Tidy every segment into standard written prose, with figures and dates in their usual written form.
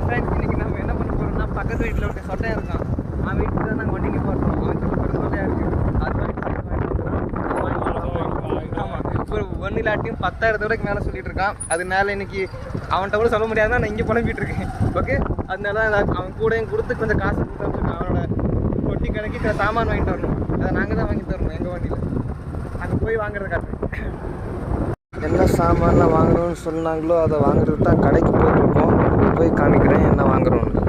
Friends, இன்னைக்கு நம்ம என்ன பண்ண போகிறோம்னா, பக்கத்து வீட்டில் ஒரு சொட்டையாக இருக்கான். அவன் வீட்டில் தான் நாங்கள் வண்டிக்கு போகிறோம். அவன் பெரிய சொட்டையாக இருக்குது. அது ஆமாம், இப்போ ஒன்று இல்லாட்டியும் 10,000 மேலே சொல்லிட்டு இருக்கான். அதனால இன்னைக்கு அவன்கிட்ட கூட சொல்ல முடியாதுன்னா நான் இங்கே புலம்பிட்டு இருக்கேன். ஓகே, அதனால அவன் கூடயும் கொடுத்து கொஞ்சம் காசு கொடுத்து அவனோட பொட்டி கணக்கி சில சாமான் வாங்கிட்டு வரணும். அதை நாங்கள் தான் வாங்கி தரணும் எங்கள் வண்டியில். அங்கே போய் வாங்குறது காட்டு. என்ன சாமான்லாம் வாங்கணும்னு சொன்னாங்களோ அதை வாங்குறது தான் கடைக்கு போயிட்டுருக்கோம். போய் காமிக்கிறேன் என்ன வாங்குறோன்னு.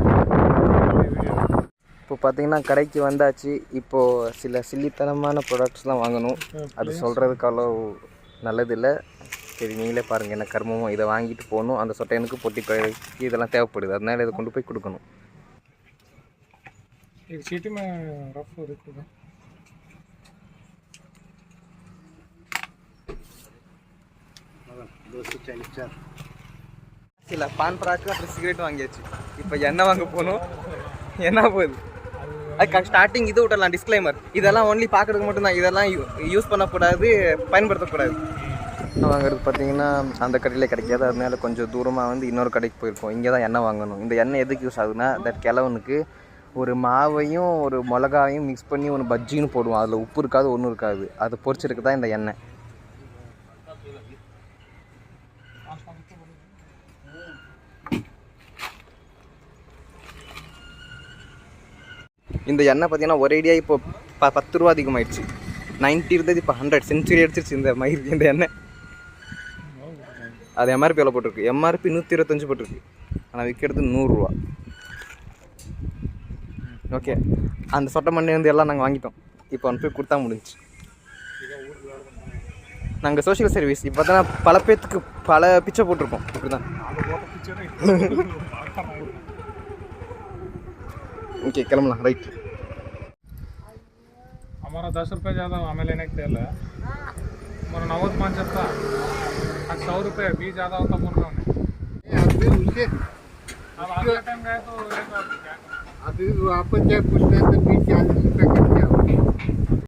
இப்போ பார்த்தீங்கன்னா கடைக்கு வந்தாச்சு. இப்போது சில சில்லித்தனமான ப்ராடக்ட்ஸ்லாம் வாங்கணும். அது சொல்கிறதுக்கு அவ்வளோ நல்லதில்லை. சரி, நீங்களே பாருங்கள் என்ன கர்மமோ. இதை வாங்கிட்டு போகணும். அந்த சொட்டையனுக்கு பொட்டி பயிருக்கு இதெல்லாம் தேவைப்படுது. அதனால இதை கொண்டு போய் கொடுக்கணும். சில பான் பராக்கு அப்புறம் சிகரெட் வாங்கியாச்சு. இப்போ என்ன வாங்க போகணும், என்ன போகுது அதுக்கு ஸ்டார்டிங் இது விட்டலாம் டிஸ்க்ளைமர். இதெல்லாம் ஒன்லி பார்க்குறதுக்கு மட்டும்தான். இதெல்லாம் யூஸ் பண்ணக்கூடாது, பயன்படுத்தக்கூடாது. வாங்குறது பார்த்தீங்கன்னா அந்த கடையில் கிடைக்காது. அதனால கொஞ்சம் தூரமாக வந்து இன்னொரு கடைக்கு போயிருக்கோம். இங்கே தான் எண்ணெய் வாங்கணும். இந்த எண்ணெய் எதுக்கு யூஸ் ஆகுதுன்னா, தட் கிழவனுக்கு ஒரு மாவையும் ஒரு மிளகாயும் மிக்ஸ் பண்ணி ஒன்று பஜ்ஜின்னு போடுவோம். அதில் உப்பு இருக்காது, ஒன்றும் இருக்காது. அது பொரிச்சிருக்கு தான் இந்த எண்ணெய். இந்த எண்ணெய் பார்த்தீங்கன்னா ஒரேடியாக இப்போ 10 ரூபா அதிகமாகிடுச்சு. 90 இருந்தது, இப்போ 100 சென்ச்சுரி அடிச்சிருச்சு இந்த எண்ணெய். அது எம்ஆர்பி எவ்வளோ போட்டிருக்கு? எம்ஆர்பி 125 போட்டிருக்கு. ஆனால் விற்கிறது 100 ரூபா. ஓகே, அந்த சொட்டை மண்ணி வந்து எல்லாம் நாங்கள் வாங்கிட்டோம். இப்போ வந்து போய் கொடுத்தா முடிஞ்சு. நாங்கள் சோஷியல் சர்வீஸ் இப்போ தான் பல பேர்த்துக்கு பல பிச்சை போட்டிருக்கோம். இப்படி தான். ओके किलमला राइट हमारा 10 रुपये ज़्यादा हमें लेने के लिए हमारा 90 था। आज 100 रुपये भी ज़्यादा होता बोल रहा हूँ। अब अगला टाइम गए तो अभी वापस जाए पूछते हैं तो 20-40 रुपये कट गया।